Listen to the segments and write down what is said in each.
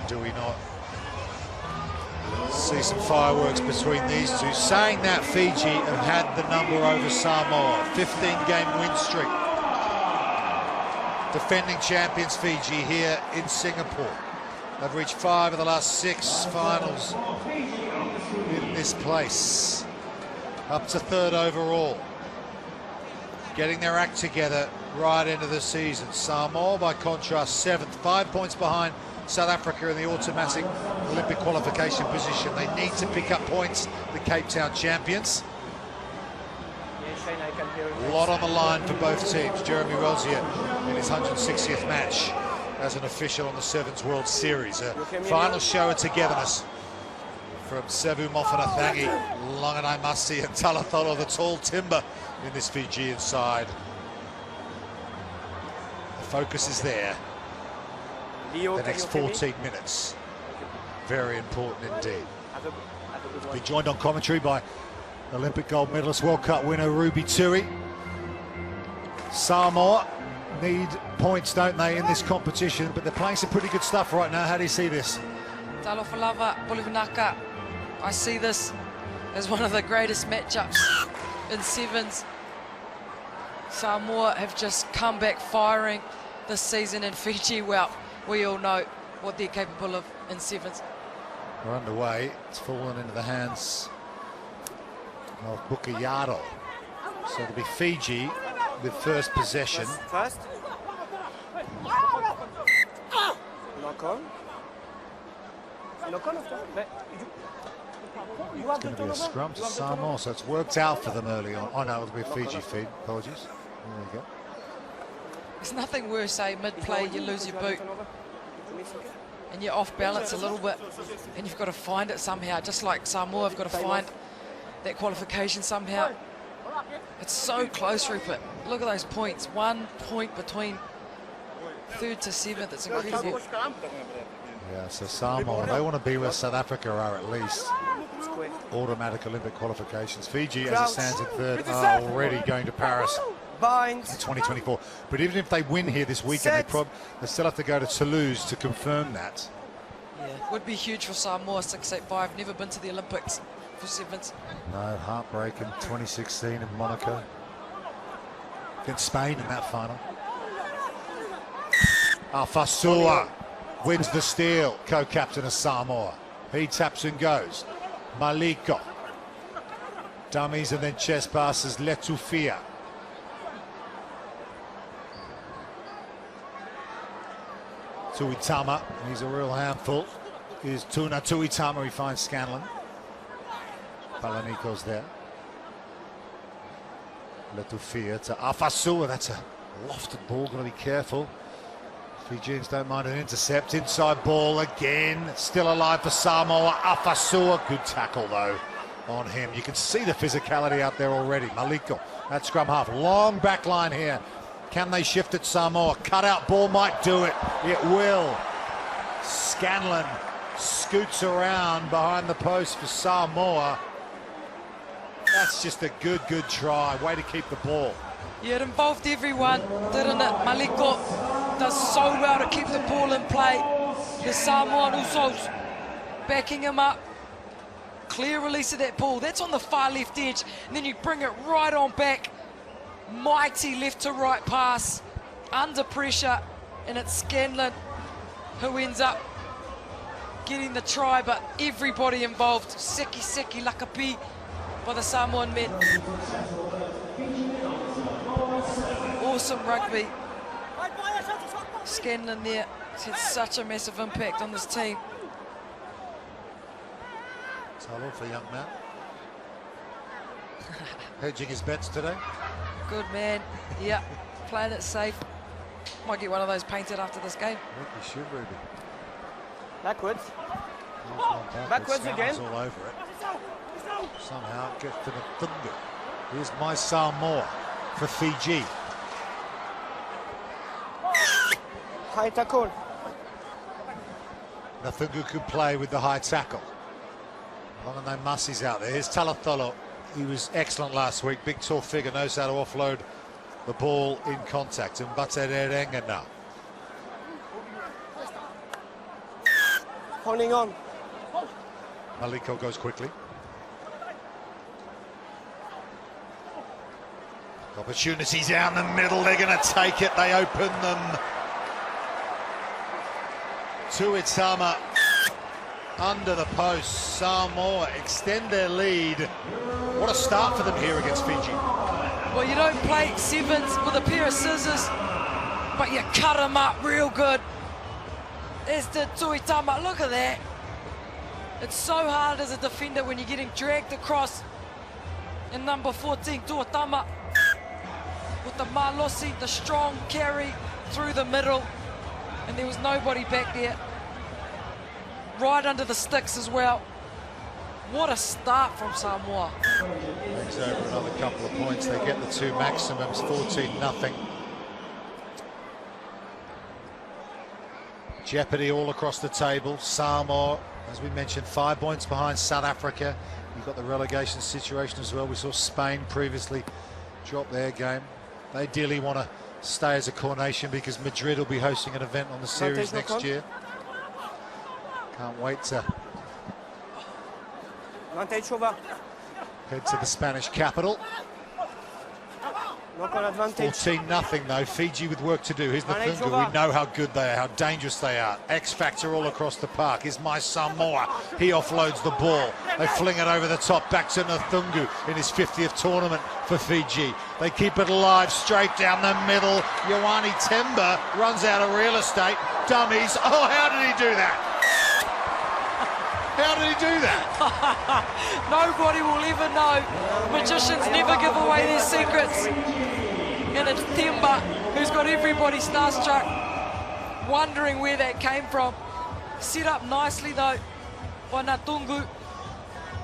do we not see some fireworks between these two? Saying that, Fiji have had the number over Samoa. 15-game win streak. Defending champions Fiji here in Singapore. They've reached 5 of the last 6 finals in this place. Up to 3rd overall. Getting their act together right into the season. Samoa, by contrast, 7th, 5 points behind South Africa in the automatic Olympic qualification position. They need to pick up points, the Cape Town champions. A lot on the line for both teams. Jeremy Rozier in his 160th match as an official on the Sevens World Series. A final show of togetherness from Sevu Mofanathangi, Longanai Masi and Talatolo, the tall timber in this Fijian side. The focus is there. The next 14 minutes. Very important indeed. Be joined on commentary by Olympic gold medalist, World Cup winner Ruby Tui. Samoa need points, don't they, in this competition, but they're playing some pretty good stuff right now. How do you see this? Talofalava, Bolivanaka. I see this as one of the greatest matchups in Sevens. Samoa have just come back firing this season, and Fiji, well, we all know what they're capable of in Sevens. We're underway. It's fallen into the hands of Bukayaro. So it'll be Fiji with first possession. First. Lock on. Lock on. It's going to be a scrum to Samoa, so it's worked out for them early on. Oh no, it'll be a Fiji feed. Apologies. There you go. There's nothing worse, mid-play you lose your boot and you're off balance a little bit and you've got to find it somehow, just like Samoa have got to find that qualification somehow. It's so close, Rupert. Look at those points. 1 point between 3rd to 7th. It's incredible. Yeah, so Samoa, they want to be where South Africa are at least. Automatic Olympic qualifications. Fiji, as it stands in 3rd, are already going to Paris in 2024. But even if they win here this weekend, they still have to go to Toulouse to confirm that. Yeah, would be huge for Samoa, 685. Never been to the Olympics for Sevens. No, heartbreak in 2016 in Monaco. Against Spain in that final. Alfasua wins the steal, co-captain of Samoa. He taps and goes. Maliko. Dummies and then chest passes, Letufia. Tuitama, he's a real handful. Is Tuna Tuitama, he finds Scanlon. Palaniko's there. Letufia to Afasua, that's a lofted ball, got to be careful. Fijians don't mind an intercept. Inside ball again, still alive for Samoa. Afasua, good tackle though on him. You can see the physicality out there already. Maliko at scrum half, long back line here. Can they shift it, Samoa? Cut out ball might do it. It will. Scanlon scoots around behind the post for Samoa. That's just a good try. Way to keep the ball. Yeah, it involved everyone, didn't it? Maliko does so well to keep the ball in play. The Samoan Usos backing him up. Clear release of that ball. That's on the far left edge. And then you bring it right on back. Mighty left to right pass. Under pressure. And it's Scanlon who ends up getting the try. But everybody involved. Seki Lakapi by the Samoan men. Awesome rugby. Scanlon there. It's had such a massive impact on this team. Hello for young man. Hedging his bets today. Good man. Yeah, playing it safe. Might get one of those painted after this game. I think you should, Ruby. Backwards. Backwards again. All over it. Somehow it gets to the Thunga. Here's my Samoa for Fiji. High tackle. Nathungu could play with the high tackle. Longanai Masi's out there. Here's Talatholo. He was excellent last week. Big tall figure, knows how to offload the ball in contact. And Batererengana. Holding on. Maliko goes quickly. Opportunities out in the middle, they're going to take it, they open them. Tuitama under the post. Samoa extend their lead. What a start for them here against Fiji. Well, you don't play sevens with a pair of scissors, but you cut them up real good. There's the Tuitama, look at that. It's so hard as a defender when you're getting dragged across. And number 14, Tuitama, with the Malosi, the strong carry through the middle. And there was nobody back there. Right under the sticks as well. What a start from Samoa. Brings over another couple of points. They get the two maximums, 14-0. Jeopardy all across the table. Samoa, as we mentioned, 5 points behind South Africa. You've got the relegation situation as well. We saw Spain previously drop their game. They ideally want to stay as a core nation because Madrid will be hosting an event on the series next year. Can't wait to head to the Spanish capital. 14-0 though. Fiji with work to do. Here's Nathunga. We know how good they are, how dangerous they are. X factor all across the park. Here's my Samoa. He offloads the ball. They fling it over the top back to Nathunga in his 50th tournament for Fiji. They keep it alive straight down the middle. Ioane Temba runs out of real estate. Dummies. Oh, how did he do that? How did he do that? Nobody will ever know. Magicians never give away their secrets. And it's Temba who's got everybody starstruck, wondering where that came from. Set up nicely though by Natungu.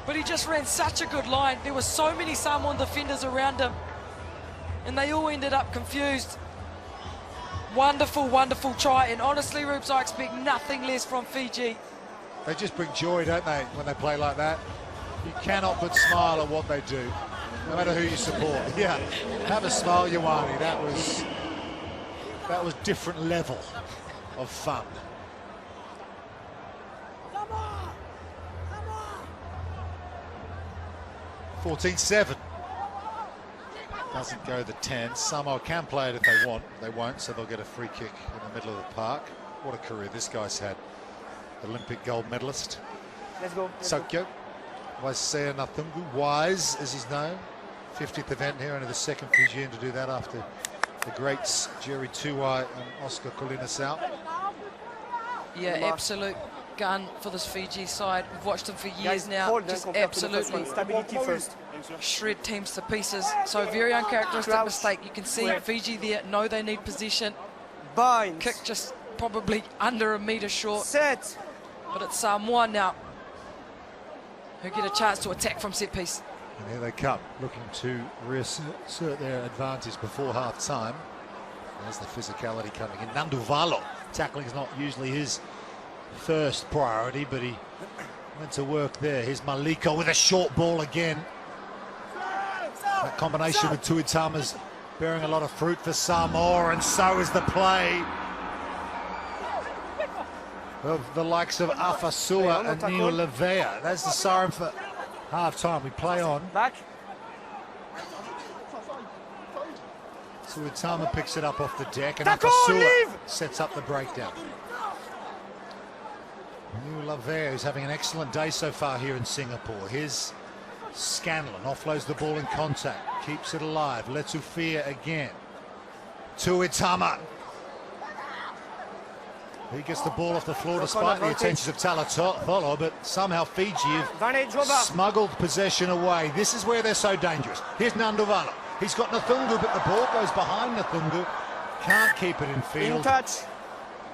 But he just ran such a good line. There were so many Samoan defenders around him. And they all ended up confused. Wonderful, wonderful try. And honestly, Rubes, I expect nothing less from Fiji. They just bring joy, don't they, when they play like that? You cannot but smile at what they do, no matter who you support. Yeah, have a smile, Ioane. That was different level of fun. Come on. 14-7. Doesn't go the 10. Samoa can play it if they want. They won't, so they'll get a free kick in the middle of the park. What a career this guy's had. Olympic gold medalist. Let's go. Sokyo. Waisea Nathungu, Wise as he's known. 50th event here, only the second Fijian to do that after the greats Jerry Tuwai and Oscar Colina-Sao. Yeah, absolute gun for this Fiji side. We've watched them for years now. Just absolutely Stability first. shred teams to pieces. So very uncharacteristic mistake. You can see Fiji there, know they need possession. Binds. Kick just probably under a metre short. Set. But it's Samoa now who get a chance to attack from set piece. And here they come, looking to reassert their advantage before half-time. There's the physicality coming in. Nanduvalo, tackling is not usually his first priority, but he went to work there. Here's Maliko with a short ball again. That combination with Tuitama's bearing a lot of fruit for Samoa, and so is the play of the likes of Afasua and Neo Levea. That's the siren for half-time. We play on. Back. Tuitama picks it up off the deck, and Afasua sets up the breakdown. Neo Levea is having an excellent day so far here in Singapore. Here's Scanlon, offloads the ball in contact, keeps it alive. Letufia again. Tuitama. He gets the ball off the floor despite the attentions of Talatolo, but somehow Fiji have smuggled possession away. This is where they're so dangerous. Here's Nanduvalo. He's got Nathungu, but the ball goes behind Nathungu. Can't keep it in field. In touch.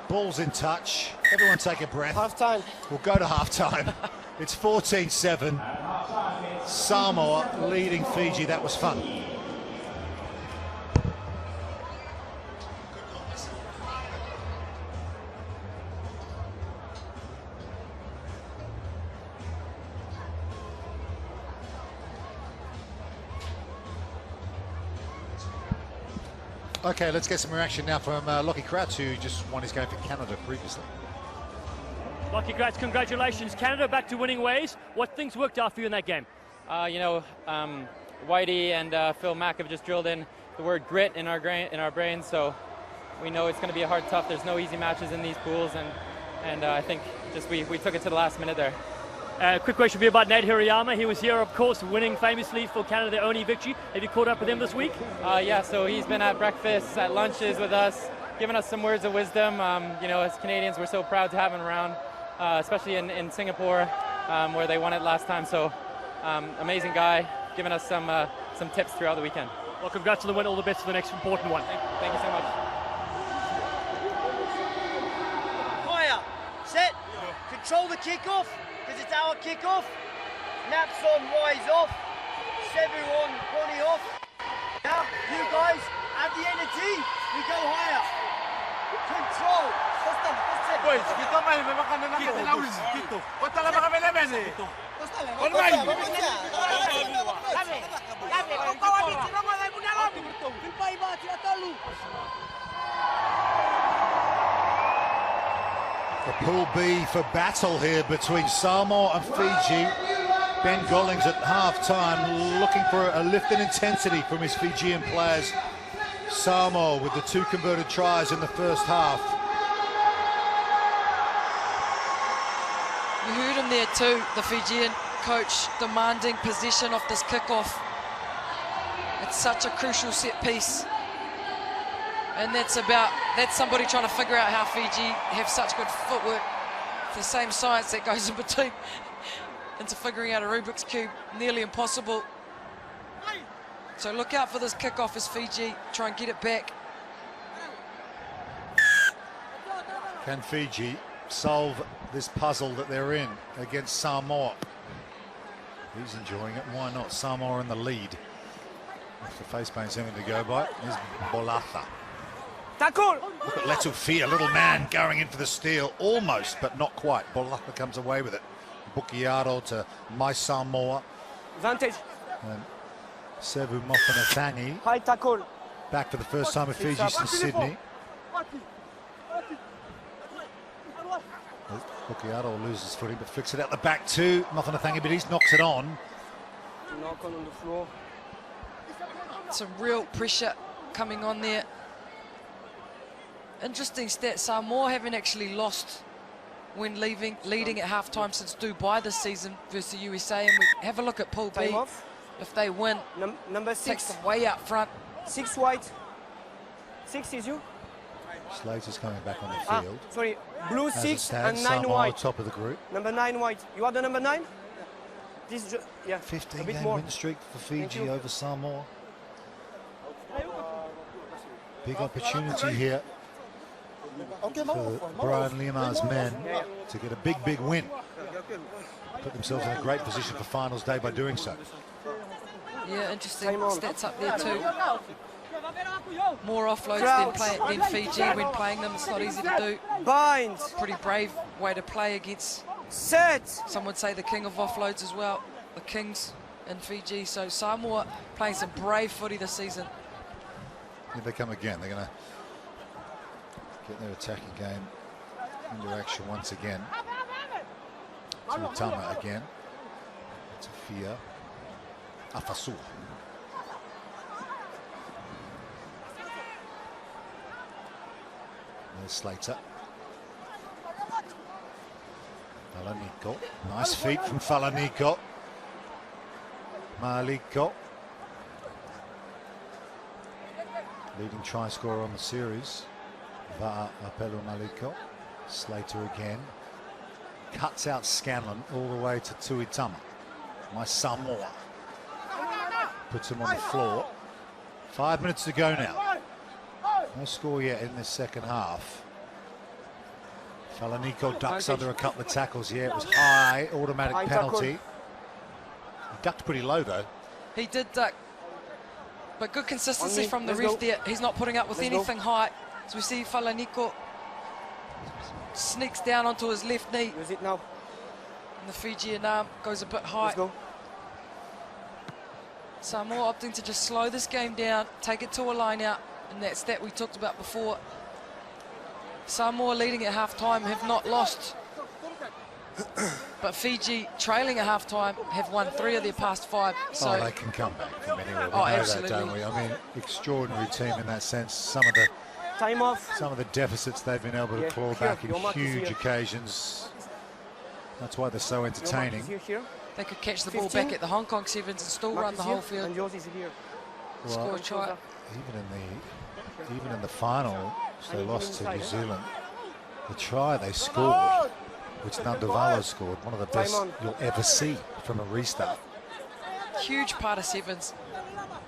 Ball's in touch. Everyone take a breath. Half time. We'll go to half-time. It's 14-7. Samoa leading Fiji. That was fun. Okay, let's get some reaction now from Lockie Kratz, who just won his game for Canada previously. Well, congratulations. Canada back to winning ways. What things worked out for you in that game? Whitey and Phil Mack have just drilled in the word grit in our brains, so we know it's going to be a hard, tough. There's no easy matches in these pools, and I think just we took it to the last minute there. Quick question for you about Nate Hirayama. He was here, of course, winning famously for Canada, their only victory. Have you caught up with him this week? Yeah, so he's been at breakfasts, at lunches with us, giving us some words of wisdom. As Canadians, we're so proud to have him around, especially in Singapore, where they won it last time. So, amazing guy, giving us some tips throughout the weekend. Well, congrats on the win. All the best for the next important one. Thank you so much. Fire, set, control the kick-off, because it's our kick-off. Naps on, wise off, Sevu on, Bonnie off. Now, you guys have the energy, we go higher. Control. Pois, kita main memang kami nak lawan gitu. Kau tak lama kami lemes ni. Kau main. The Pool B for battle here between Samoa and Fiji. Ben Gollings at half-time looking for a lift in intensity from his Fijian players. Samoa with the 2 converted tries in the first half. You heard him there too, the Fijian coach demanding possession of this kickoff. It's such a crucial set piece. And that's somebody trying to figure out how Fiji have such good footwork. It's the same science that goes in between into figuring out a Rubik's Cube, nearly impossible. So look out for this kickoff as Fiji try and get it back. Can Fiji solve this puzzle that they're in against Samoa? He's enjoying it. Why not? Samoa in the lead. If the face paint's anything to go by, here's Bolatha. Look at Letufia, little man going in for the steal, almost, but not quite. Bolatha comes away with it. Bukiaro to My Samoa. Advantage. And Sevu Mofanatangi. High tackle. Back for the first time in Fiji since Sydney. Bukiaro loses footing, but flicks it out the back too. Mofanatangi, but he knocks it on. Knock on the floor. Some real pressure coming on there. Interesting stat, Samoa haven't actually lost when leading at halftime since Dubai this season versus the USA. And we have a look at Pool B. If they win, Number 6. takes them way out front. 6 white. 6 is you. Slater's coming back on the field. Sorry, blue As 6 it stands, and 9 Samoa white. top of the group. Number 9 white. You are the number 9? This is yeah. 15-game win streak for Fiji over Samoa. Big opportunity here for Brian Lima's men to get a big win. Put themselves in a great position for finals day by doing so. Yeah, interesting stats up there too. More offloads than Fiji when playing them. It's not easy to do. Bind. Pretty brave way to play against, Set. some would say, the king of offloads as well. The kings in Fiji. So Samoa playing some brave footy this season. If they come again, they're going to get their attacking game into action once again. Tuitama again. Tafia. Afasu. There's Slater. Falaniko. Nice feet from Falaniko. Maliko. Leading try scorer on the series. Va'a Apelo Maliko. Slater again. Cuts out Scanlon all the way to Tuitama. My Samoa. Puts him on the floor. 5 minutes to go now. No score yet in this second half. Falaniko ducks under a couple of tackles. Yeah, it was high, automatic penalty. He ducked pretty low though. He did duck, but good consistency from the ref there. He's not putting up with anything high. So we see Falaniko sneaks down onto his left knee. Use it now. And the Fijian arm goes a bit high. Let's go. Samoa opting to just slow this game down, take it to a line out, and that's that we talked about before. Samoa leading at half-time have not lost But Fiji, trailing at half-time, have won 3 of their past 5. So Oh, they can come back from anywhere. We know absolutely. that, don't we? I mean, extraordinary team in that sense. Some of the deficits they've been able to claw back in huge occasions. That's why they're so entertaining. they could catch the ball back at the Hong Kong Sevens and still run the whole field. And yours is here. Score a try. Even in the final, which they lost to New Zealand, the try they scored, which Nandavalo scored, one of the best you'll ever see from a restart. Huge part of Sevens.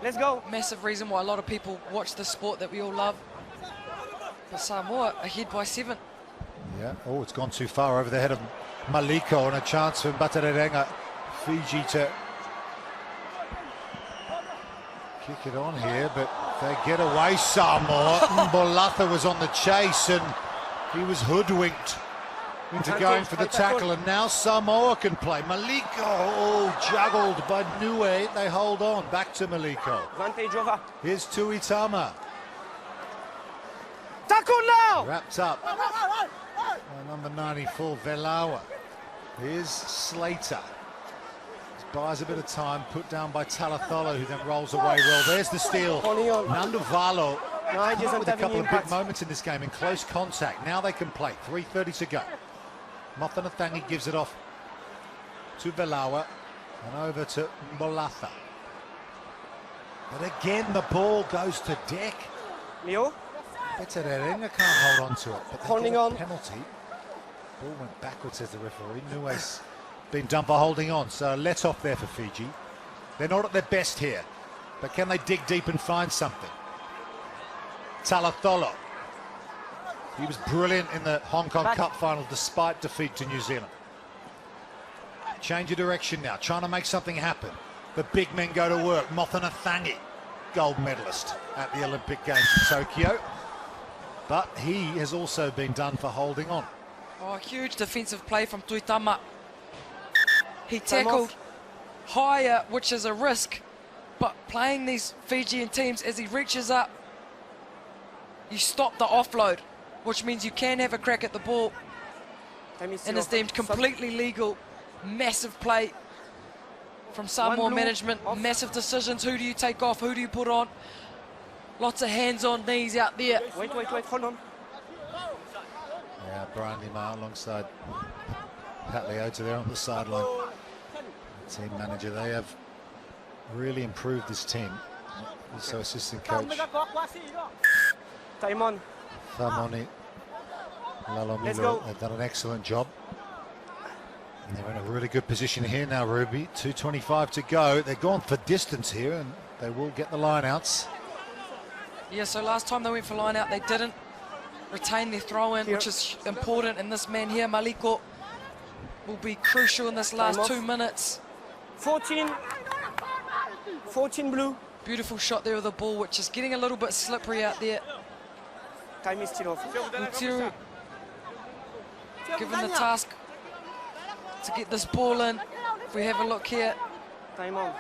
Let's go. Massive reason why a lot of people watch the sport that we all love. But Samoa ahead by 7. Yeah. Oh, it's gone too far over the head of Maliko, and a chance for Mbatarerenga, Fiji, to kick it on here, but they get away. Samoa. Mbolatha was on the chase and he was hoodwinked into going for the tackle, and now Samoa can play. Maliko, juggled by Nue. They hold on. Back to Maliko. Advantage over. Here's Tuitama. Tackle now! Wrapped up by number 94, Velawa. Here's Slater. Buys a bit of time, put down by Talatholo, who then rolls away well. There's the steal. Nandavalo come up with a couple of big moments in this game in close contact. Now they can play. 3:30 to go. Mothanathangi gives it off to Velawa and over to Mbolatha. But again, the ball goes to deck. Leo? Mbatarerenga can't hold on to it, but they Holding get a on. penalty. Ball went backwards, says the referee. Nue's been done for holding on, so let off there for Fiji. They're not at their best here, but can they dig deep and find something? Talatholo. He was brilliant in the Hong Kong Cup final despite defeat to New Zealand. Change of direction now, trying to make something happen. The big men go to work. Mothanathangi, gold medalist at the Olympic Games in Tokyo. But he has also been done for holding on. Oh, huge defensive play from Tuitama. He tackled higher, which is a risk, but playing these Fijian teams, as he reaches up, you stop the offload, which means you can have a crack at the ball, and it's deemed completely legal. Massive play from Samoa management, massive decisions. Who do you take off? Who do you put on? Lots of hands on knees out there. Wait, hold on. Yeah, Brian Lima alongside Pat Leota there on the sideline. Team manager, they have really improved this team. Also assistant coach Taimon. Thamoni Lalomilo, they've done an excellent job. And they're in a really good position here now, Ruby. 2:25 to go. They're gone for distance here, and they will get the line-outs. Yeah, so last time they went for line out, they didn't retain their throw-in, which is important. And this man here, Maliko, will be crucial in this last 2 minutes. 14 blue. Beautiful shot there with the ball, which is getting a little bit slippery out there. Time is still off. Utiru given the task to get this ball in. If we have a look here, Time on.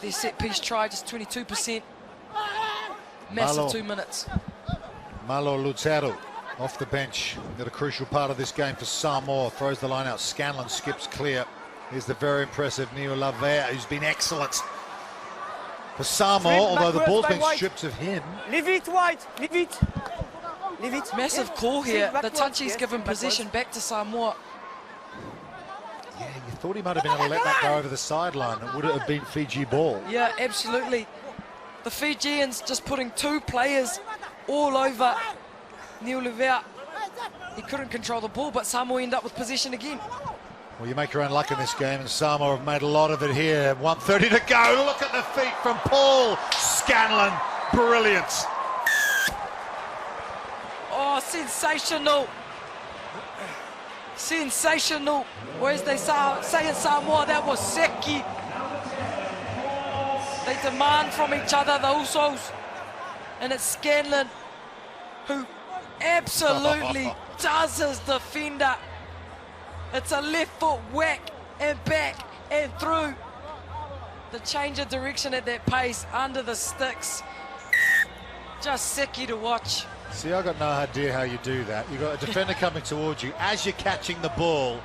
their set-piece try, just 22%. Massive Malo. 2 minutes. Malo Lutero off the bench. Got a crucial part of this game for Samoa. Throws the line out. Scanlon skips clear. Here's the very impressive Neo Lavea, who's been excellent for Samoa, although the ball's been stripped of him. Leave it, White. Leave it. Leave it. Massive call here. The touchy's given possession back to Samoa. Yeah, you thought he might have been able to let that go over the sideline. It would have been Fiji ball. Yeah, absolutely. The Fijians just putting 2 players all over Neil Levert. He couldn't control the ball, but Samoa end up with possession again. Well, you make your own luck in this game, and Samoa have made a lot of it here. 1:30 to go. Look at the feet from Paul Scanlon. Brilliant. Oh, sensational. Sensational. Or as they say in Samoa, that was Seki. They demand from each other, the Usos. And it's Scanlon who absolutely does his defender. It's a left foot whack and back and through. The change of direction at that pace, under the sticks. Just Seki to watch. See, I got no idea how you do that. You've got a defender coming towards you. As you're catching the ball,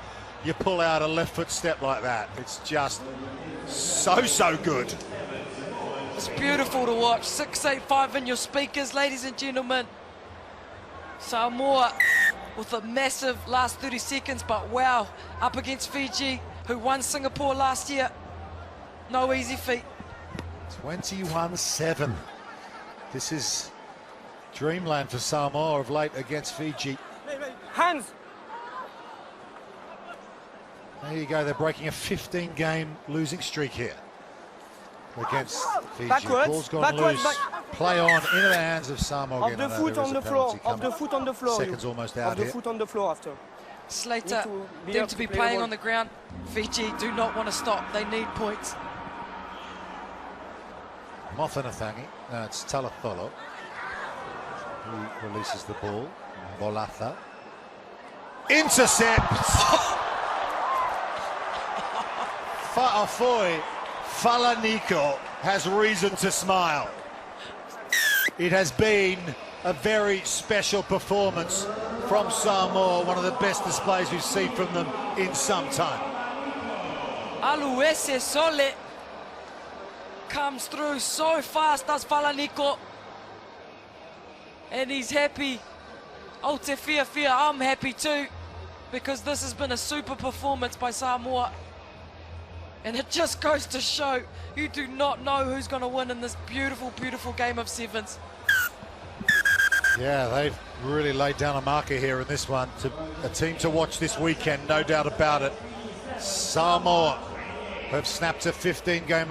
you pull out a left foot step like that. It's just so good. It's beautiful to watch. 685 in your speakers, ladies and gentlemen. Samoa with a massive last 30 seconds, but wow, up against Fiji, who won Singapore last year. No easy feat. 21-7. This is dreamland for Samoa of late against Fiji. Hands. There you go, they're breaking a 15-game losing streak here against Fiji. Backwards, Ball's gone backwards, loose. Play on into the hands of Samoa. Of the foot on the floor. Of the foot on the floor. Seconds almost out Of the here. foot on the floor after. Slater, Need to be them up to to be play playing the on the ground. Fiji do not want to stop. They need points. Mothanathangi, it's Talatholo who releases the ball. Bolatha. Intercept! Fa'afoi Falaniko has reason to smile. It has been a very special performance from Samoa, one of the best displays we've seen from them in some time. Aluese Sole comes through so fast, does Falaniko. And he's happy. Aote Fia, I'm happy too, because this has been a super performance by Samoa. And it just goes to show you do not know who's going to win in this beautiful, beautiful game of sevens. Yeah, they've really laid down a marker here in this one. A team to watch this weekend, no doubt about it. Samoa have snapped a 15-game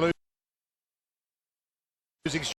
losing streak.